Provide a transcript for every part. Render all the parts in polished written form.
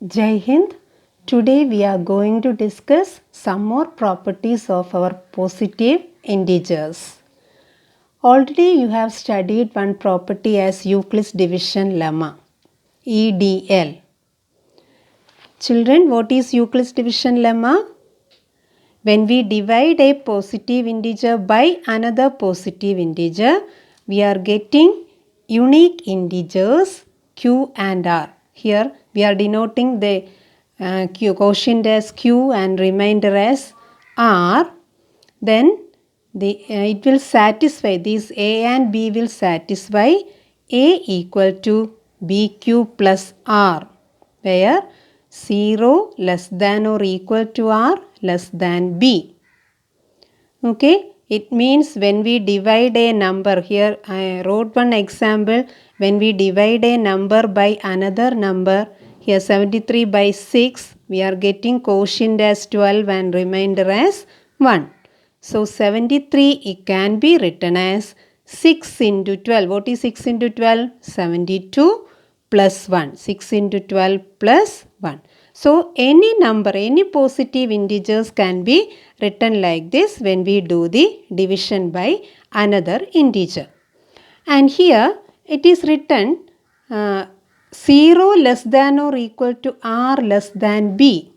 Jai Hind. Today we are going to discuss some more properties of our positive integers. Already you have studied one property as Euclid's division lemma, EDL. Children, what is Euclid's division lemma? When we divide a positive integer by another positive integer, we are getting unique integers q and r. Here we are denoting the quotient as q and remainder as r. Then it will satisfy, these a and b will satisfy a equal to bq plus r, where 0 less than or equal to r less than b. Okay, it means when we divide a number, here I wrote one example, when we divide a number by another number, here 73 by 6, we are getting quotient as 12 and remainder as 1. So 73 it can be written as 6 into 12. What is 6 into 12? 72 plus 1. 6 into 12 plus 1. So any number, any positive integers can be written like this when we do the division by another integer. And here it is written 0 less than or equal to r less than b.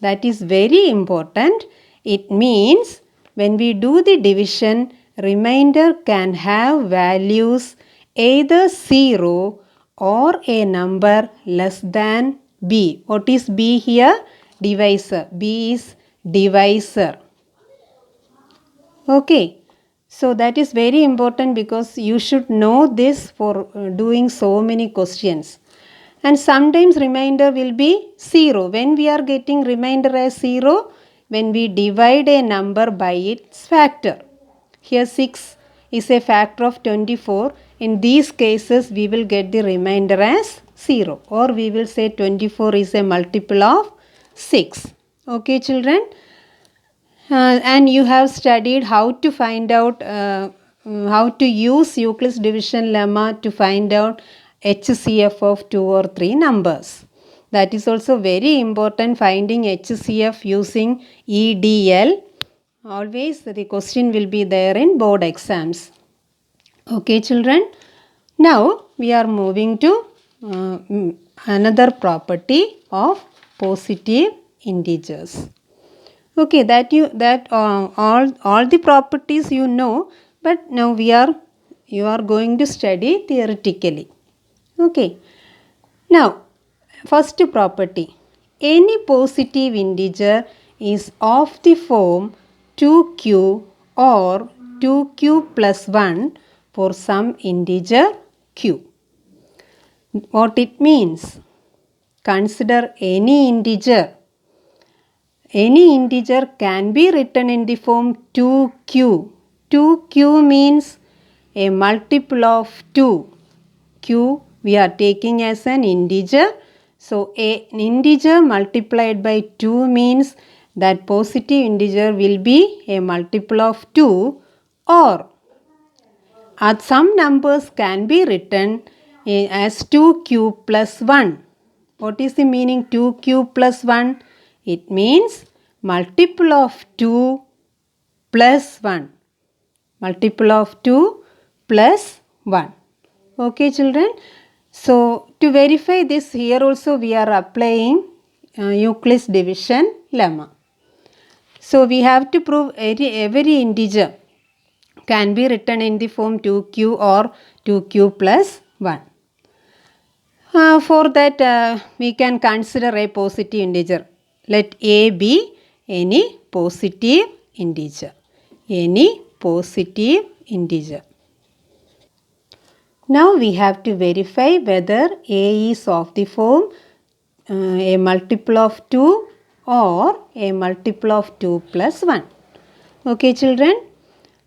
That is very important. It means when we do the division, remainder can have values either 0 or a number less than b. What is b here? Divisor. b is divisor. Okay. So that is very important because you should know this for doing so many questions. And sometimes remainder will be 0. When we are getting remainder as 0, when we divide a number by its factor. Here 6 is a factor of 24. In these cases, we will get the remainder as 0. Or we will say 24 is a multiple of 6. Okay, children? And you have studied how to find out, how to use Euclid's division lemma to find out HCF of 2 or 3 numbers. That is also very important, finding HCF using EDL. Always the question will be there in board exams. Okay, children. Now we are moving to another property of positive integers. Okay, all the properties you know, but now you are going to study theoretically. Okay. Now, first property. Any positive integer is of the form 2q or 2q plus 1 for some integer q. What it means? Consider any integer. Any integer can be written in the form 2q. 2q means a multiple of 2. Q we are taking as an integer. So, an integer multiplied by 2 means that positive integer will be a multiple of 2, or some numbers can be written as 2q plus 1. What is the meaning 2q plus 1? It means multiple of 2 plus 1. Multiple of 2 plus 1. Okay, children. So, to verify this, here also we are applying Euclid's division lemma. So, we have to prove every integer can be written in the form 2q or 2q plus 1. For that, we can consider a positive integer. Let a be any positive integer. Any positive integer. Now we have to verify whether a is of the form a multiple of 2 or a multiple of 2 plus 1. Okay, children.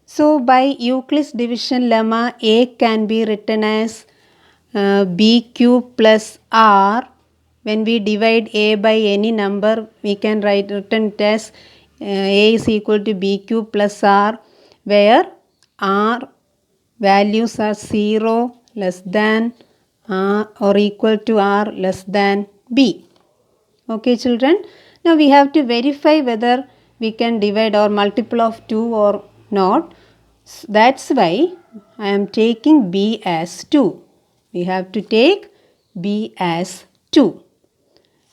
So by Euclid's division lemma, a can be written as bq plus r. When we divide a by any number, we can written it as a is equal to bq plus r, where r values are 0, less than or equal to r, less than b. Okay children, now we have to verify whether we can divide or multiple of 2 or not. That's why I am taking b as 2. We have to take b as 2.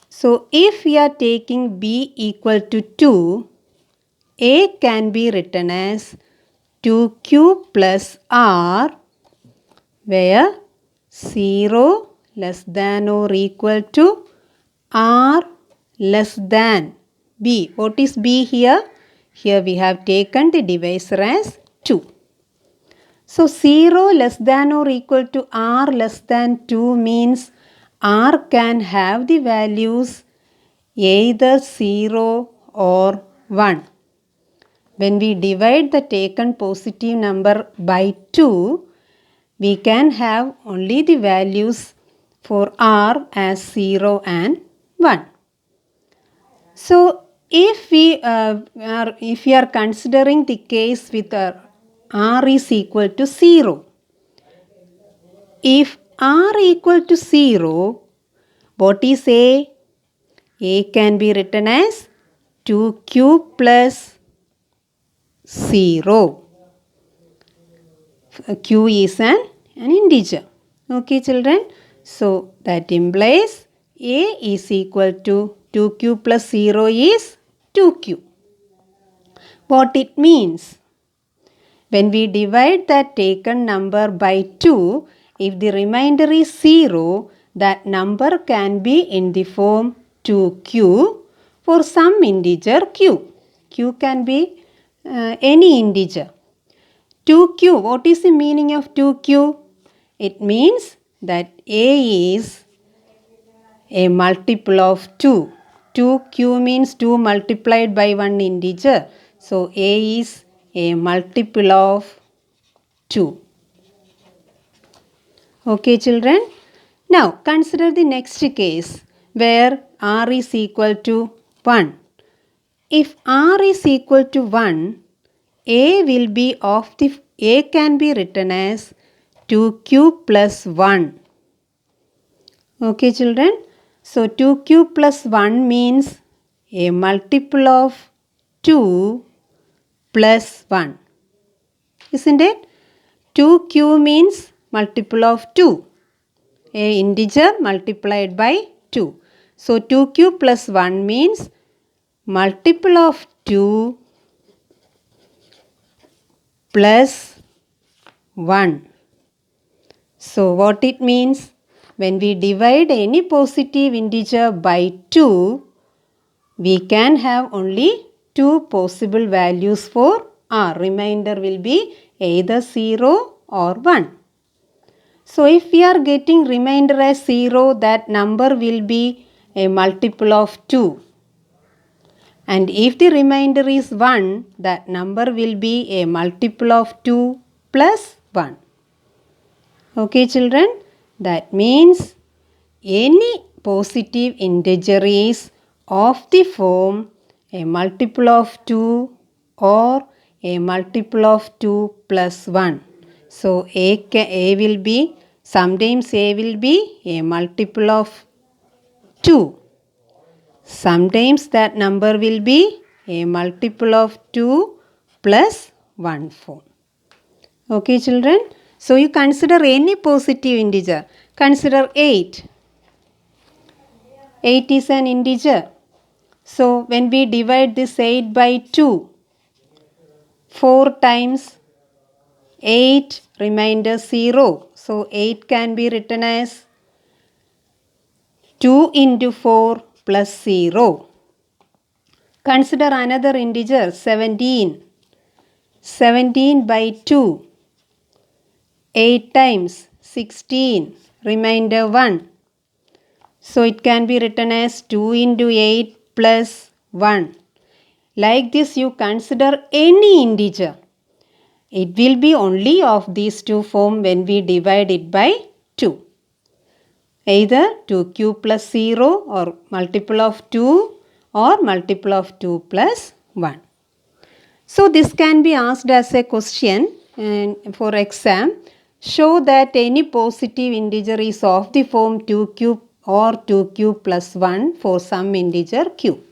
So if we are taking b equal to 2, a can be written as 2q plus r, where 0 less than or equal to r less than b. What is b here? Here we have taken the divisor as 2. So 0 less than or equal to r less than 2 means r can have the values either 0 or 1. When we divide the taken positive number by 2, we can have only the values for r as 0 and 1. So if we are considering the case with r is equal to 0, if r equal to 0, what is a? A can be written as 2q plus 0. Q is an integer. Okay children. So that implies a is equal to 2q plus 0 is 2q. What it means? When we divide that taken number by 2, if the remainder is 0, that number can be in the form 2q for some integer q. Q can be any integer. 2q, what is the meaning of 2q? It means that a is a multiple of 2. 2q means 2 multiplied by one integer. So a is a multiple of 2. Okay children. Now consider the next case where r is equal to 1. If r is equal to 1, a will be of the a can be written as 2q plus 1. Okay children. So 2q plus 1 means a multiple of 2 plus 1. Isn't it? 2q means multiple of 2. A integer multiplied by 2. So 2q plus 1 means multiple of 2 plus 1. So what it means? When we divide any positive integer by 2, we can have only 2 possible values for r. Remainder will be either 0 or 1. So if we are getting remainder as 0, that number will be a multiple of 2. And if the remainder is 1, that number will be a multiple of 2 plus 1. Okay children, that means any positive integer is of the form a multiple of 2 or a multiple of 2 plus 1. So a will be, sometimes a will be a multiple of 2. Sometimes that number will be a multiple of 2 plus 1 form. Okay children. So you consider any positive integer. Consider 8. 8 is an integer. So when we divide this 8 by 2, 4 times 8 remainder 0. So 8 can be written as 2 into 4 plus 0. Consider another integer 17. 17 by 2. 8 times 16 remainder 1. So it can be written as 2 into 8 plus 1. Like this you consider any integer. It will be only of these two forms when we divide it by 2. Either 2q plus 0 or multiple of 2 or multiple of 2 plus 1. So this can be asked as a question for exam. Show that any positive integer is of the form 2q or 2q plus 1 for some integer q.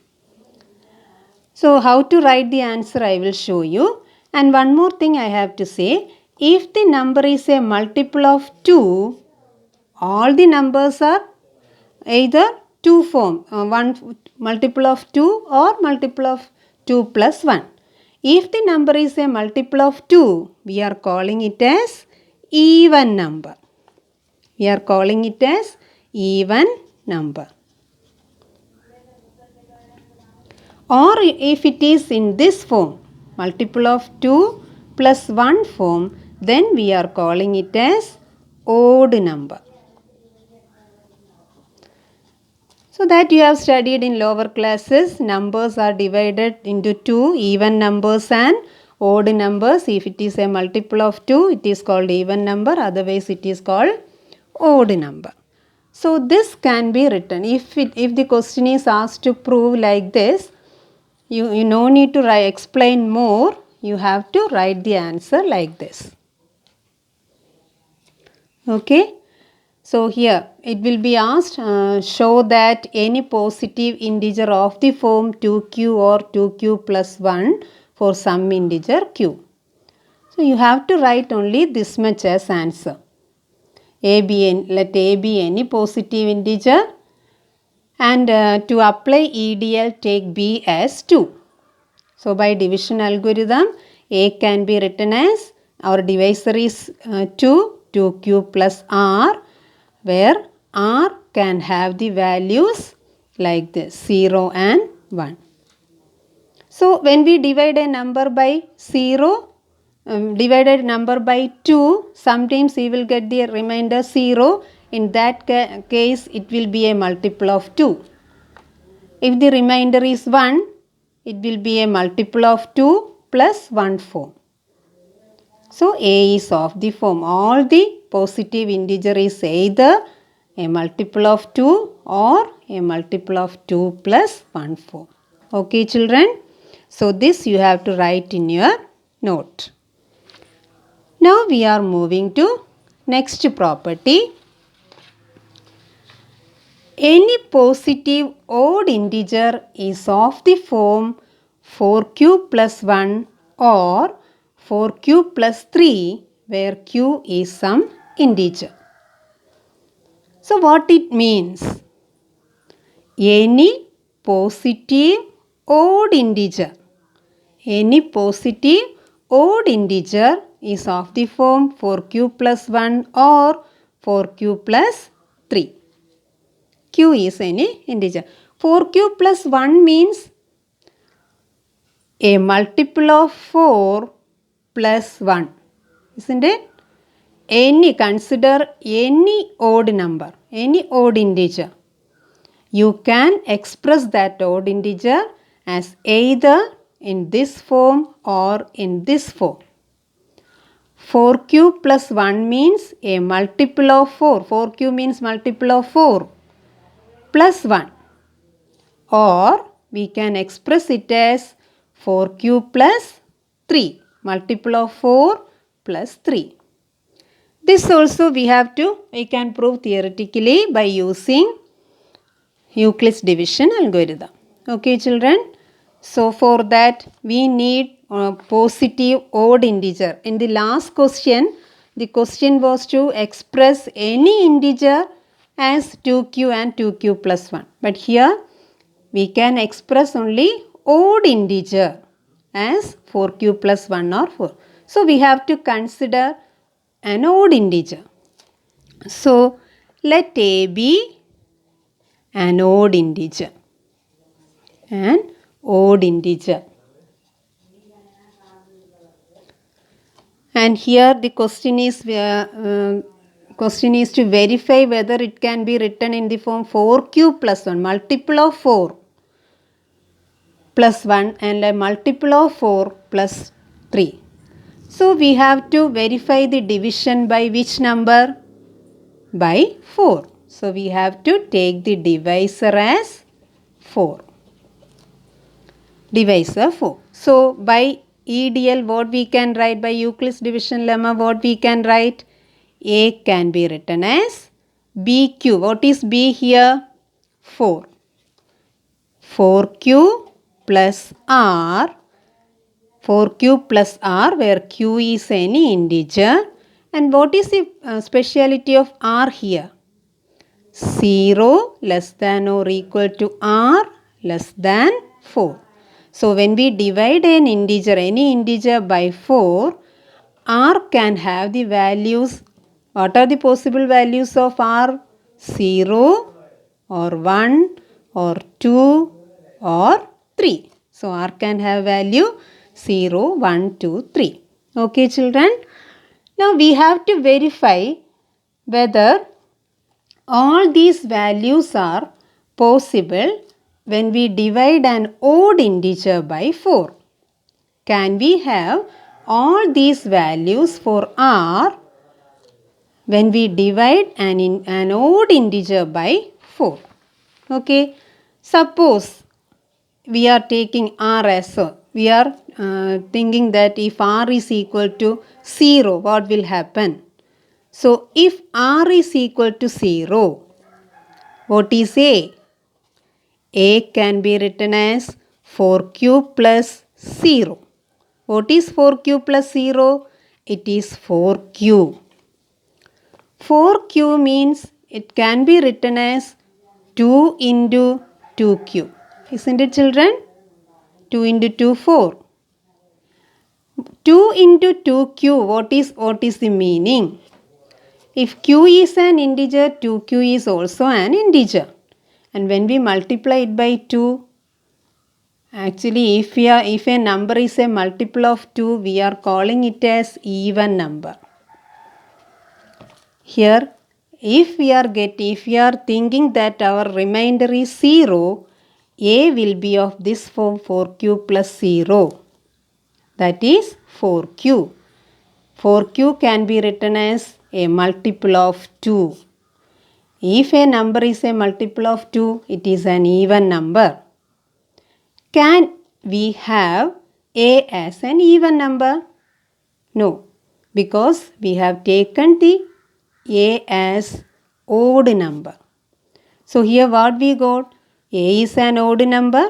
So how to write the answer I will show you. And one more thing I have to say, if the number is a multiple of 2, all the numbers are either 2 form, one multiple of 2 or multiple of 2 plus 1. If the number is a multiple of 2, we are calling it as even number. We are calling it as even number. Or if it is in this form, multiple of 2 plus 1 form, then we are calling it as odd number. So that you have studied in lower classes, numbers are divided into two, even numbers and odd numbers. If it is a multiple of 2, it is called even number, otherwise it is called odd number. So this can be written. If the question is asked to prove like this, you no need to explain more, you have to write the answer like this. Okay. So here it will be asked, show that any positive integer of the form 2q or 2q plus 1 for some integer q. So you have to write only this much as answer. Let a be any positive integer, and to apply EDL take b as 2. So by division algorithm, a can be written as, our divisor is 2q plus r, where r can have the values like this, 0 and 1. So when we divide a number by 0, divided number by 2, sometimes we will get the remainder 0. In that case, it will be a multiple of 2. If the remainder is 1, it will be a multiple of 2 plus 1 form. So a is of the form. All the positive integer is either a multiple of 2 or a multiple of 2 plus 1 form. Okay children. So this you have to write in your note. Now we are moving to next property. Any positive odd integer is of the form 4q plus 1 or 4q plus 3, where q is some integer. So what it means? Any positive odd integer. Any positive odd integer is of the form 4q plus 1 or 4q plus 3. Q is any integer. 4q plus 1 means a multiple of 4 plus 1. Isn't it? Consider any odd number, any odd integer. You can express that odd integer as either in this form or in this form. 4q plus 1 means a multiple of 4. 4q means multiple of 4 plus 1. Or we can express it as 4q plus 3. Multiple of 4 plus 3. This also we can prove theoretically by using Euclid's division algorithm. Okay children. So for that we need positive odd integer. In the last question, the question was to express any integer as 2q and 2q plus 1. But here we can express only odd integer as 4q plus 1 or 4. So we have to consider an odd integer. So let a be an odd integer. An odd integer. And here the question is to verify whether it can be written in the form 4q plus 1, multiple of 4 plus 1 and a multiple of 4 plus 3. So we have to verify the division by which number? By 4. So we have to take the divisor as 4. Divisor 4. So by EDL what we can write, by Euclid's division lemma what we can write? A can be written as BQ. What is B here? 4. 4Q plus R. 4Q plus R where Q is any integer. And what is the speciality of R here? 0 less than or equal to R less than 4. So when we divide an integer, any integer by 4, R can have the values. What are the possible values of R? 0 or 1 or 2 or 3. So R can have value 0, 1, 2, 3. Okay children. Now we have to verify whether all these values are possible when we divide an odd integer by 4. Can we have all these values for R when we divide an odd integer by 4? Okay. Suppose we are taking R as a, we are thinking that if R is equal to 0, what will happen? So, if R is equal to 0, what is A? A can be written as 4Q plus 0. What is 4Q plus 0? It is 4Q. 4Q means it can be written as 2 into 2Q. Isn't it children? 2 into 2, 4. 2 into 2Q, what is the meaning? If Q is an integer, 2Q is also an integer. And when we multiply it by 2, actually if a number is a multiple of 2, we are calling it as even number. Here, if we are thinking that our remainder is 0, A will be of this form 4Q plus 0. That is 4Q. 4Q can be written as a multiple of 2. If a number is a multiple of 2, it is an even number. Can we have A as an even number? No, because we have taken the A as odd number. So here what we got? A is an odd number,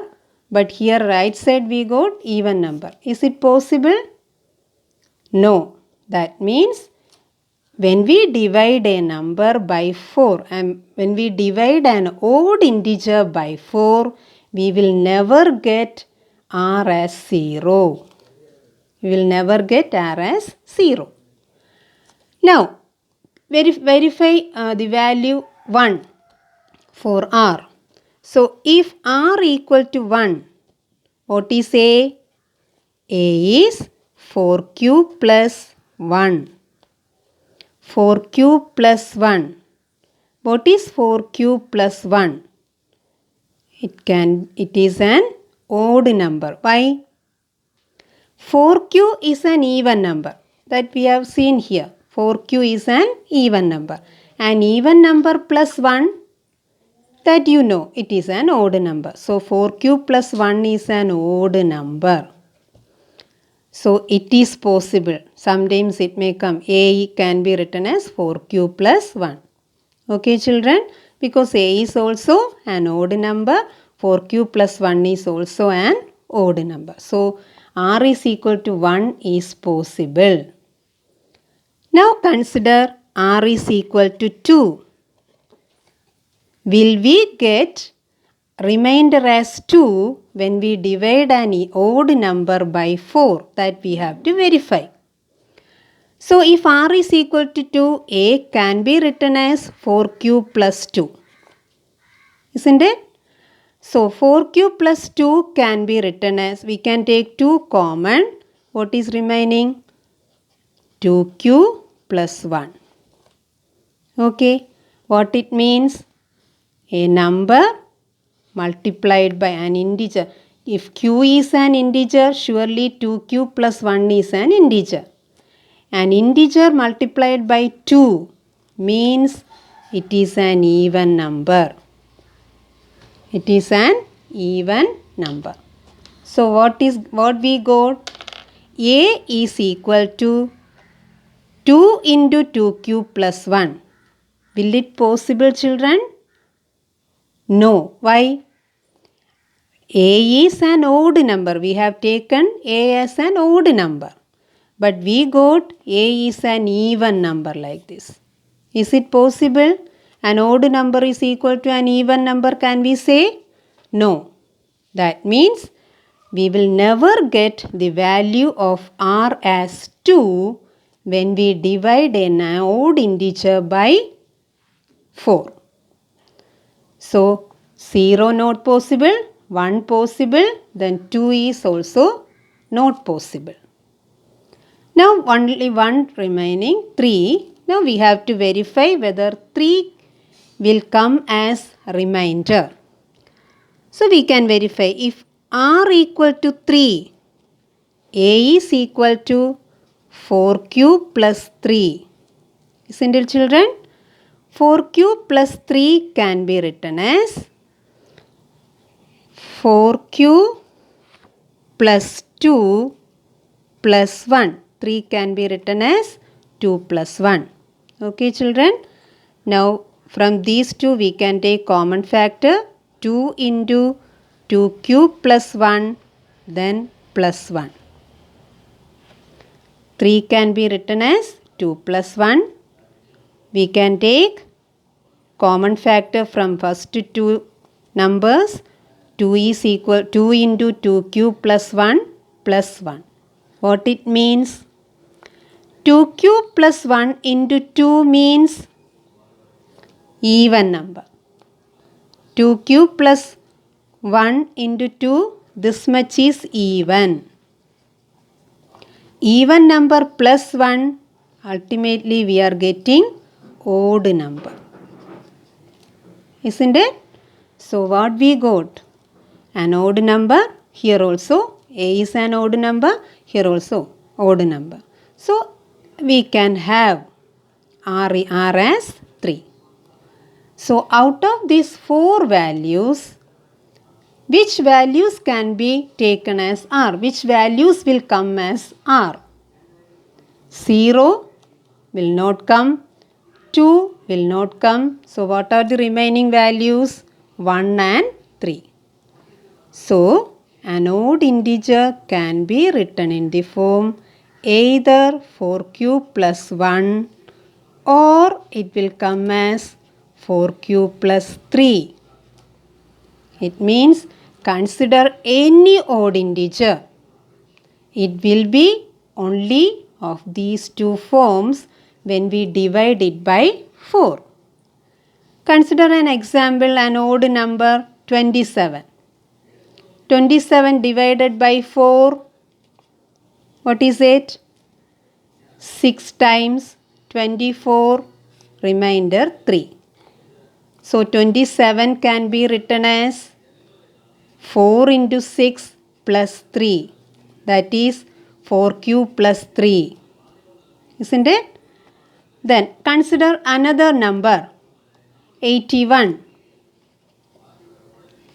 but here right side we got even number. Is it possible? No. That means when we divide a number by 4 and when we divide an odd integer by 4, we will never get R as 0. We will never get R as 0. Now, verify the value 1 for R. So, if R equal to 1, what is A? A is 4Q plus 1. 4Q plus 1. What is 4Q plus 1? It is an odd number. Why? 4Q is an even number that we have seen here. 4Q is an even number. An even number plus 1, that you know, it is an odd number. So 4Q plus 1 is an odd number. So it is possible. Sometimes it may come. A can be written as 4Q plus 1. Okay children? Because A is also an odd number. 4Q plus 1 is also an odd number. So R is equal to 1 is possible. Now consider R is equal to 2. Will we get remainder as 2 when we divide an odd number by 4? That we have to verify. So if R is equal to 2, A can be written as 4Q plus 2. Isn't it? So 4Q plus 2 can be written as, we can take 2 common. What is remaining? 2Q plus 1. Okay. What it means? A number multiplied by an integer. If Q is an integer, surely 2Q plus 1 is an integer. An integer multiplied by 2 means it is an even number. It is an even number. So what we got? A is equal to 2 into 2Q plus 1. Will it possible, children? No. Why? A is an odd number. We have taken A as an odd number. But we got A is an even number like this. Is it possible? An odd number is equal to an even number, can we say? No. That means we will never get the value of R as 2 when we divide an odd integer by 4. So 0 not possible, 1 possible, then 2 is also not possible. Now only one remaining, 3. Now we have to verify whether 3 will come as remainder. So we can verify if R equal to 3, A is equal to 4 cube plus 3. Isn't it, children? 4 cube plus 3 can be written as 4 cube plus 2 plus 1. 3 can be written as 2 plus 1. Okay, children? Now, from these two, we can take common factor. 2 into 2 cube plus 1, then plus 1. 3 can be written as 2 plus 1. We can take common factor from first two numbers. 2 is equal 2 into 2 cube plus 1 plus 1. What it means? 2 cube plus 1 into 2 means even number. 2 cube plus 1 into 2, this much is even. Even number plus 1, ultimately we are getting odd number. Isn't it? So what we got? An odd number. Here also A is an odd number. Here also odd number. So we can have R as 3. So out of these 4 values, which values can be taken as R? Which values will come as R? 0 will not come. 2 will not come. So what are the remaining values? 1 and 3. So an odd integer can be written in the form either 4 cube plus 1 or it will come as 4 cube plus 3. It means consider any odd integer. It will be only of these two forms when we divide it by 4. Consider an example, an odd number 27. 27 divided by 4, what is it? 6 times 24, remainder 3. So 27 can be written as 4 into 6 plus 3. That is 4 cube plus 3. Isn't it? Then consider another number, 81.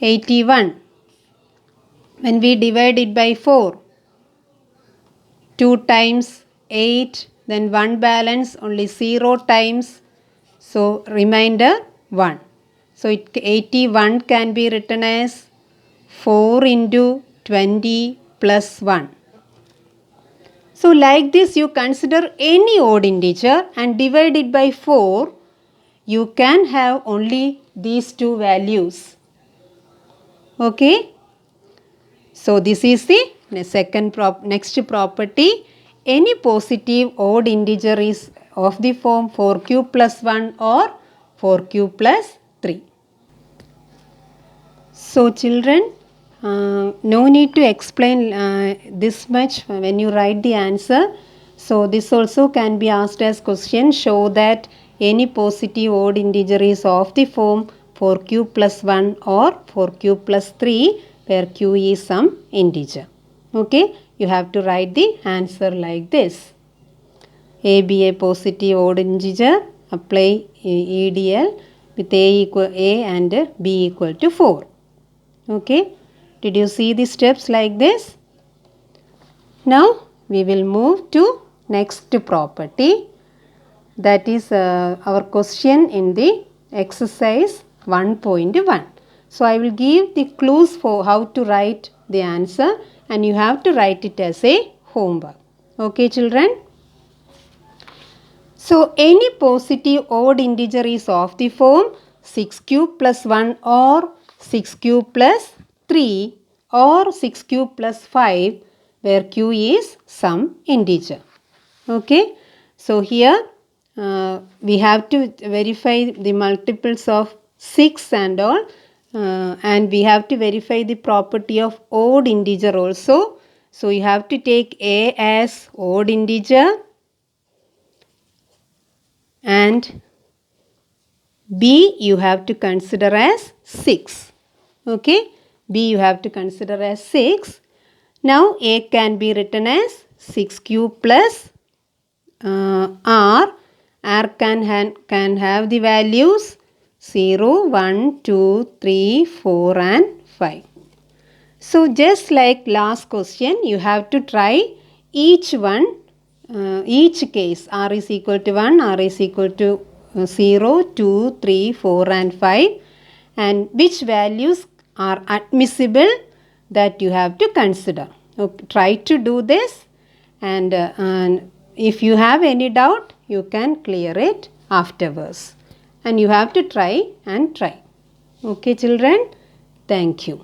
81. When we divide it by 4, 2 times 8, then 1 balance, only 0 times, so remainder 1. So 81 can be written as 4 into 20 plus 1. So like this you consider any odd integer and divide it by 4, you can have only these two values. Okay? So this is the next property. Any positive odd integer is of the form 4 cube plus 1 or 4 cube plus 3. So children, no need to explain this much when you write the answer. So this also can be asked as question. Show that any positive odd integer is of the form 4 cube plus 1 or 4 cube plus 3 where q is some integer. Okay, you have to write the answer like this. A be a positive odd integer, apply EDL with A and B equal to 4. Okay, did you see the steps like this? Now we will move to next property. That is our question in the exercise 1.1. So I will give the clues for how to write the answer, and you have to write it as a homework. Okay, children? So any positive odd integer is of the form 6 cube plus 1 or 6 cube plus 3 or 6 cube plus 5, where q is some integer. Okay. So here we have to verify the multiples of 6 and all, and we have to verify the property of odd integer also. So you have to take a as odd integer and b you have to consider as 6. Okay, b you have to consider as 6. Now a can be written as 6 cube plus r can have the values 0, 1, 2, 3, 4 and 5. So just like last question, you have to try each one, each case. R is equal to 1, R is equal to 0, 2, 3, 4 and 5, and which values are admissible, that you have to consider. Okay, try to do this, and if you have any doubt, you can clear it afterwards. And you have to try and try. Okay, children? Thank you.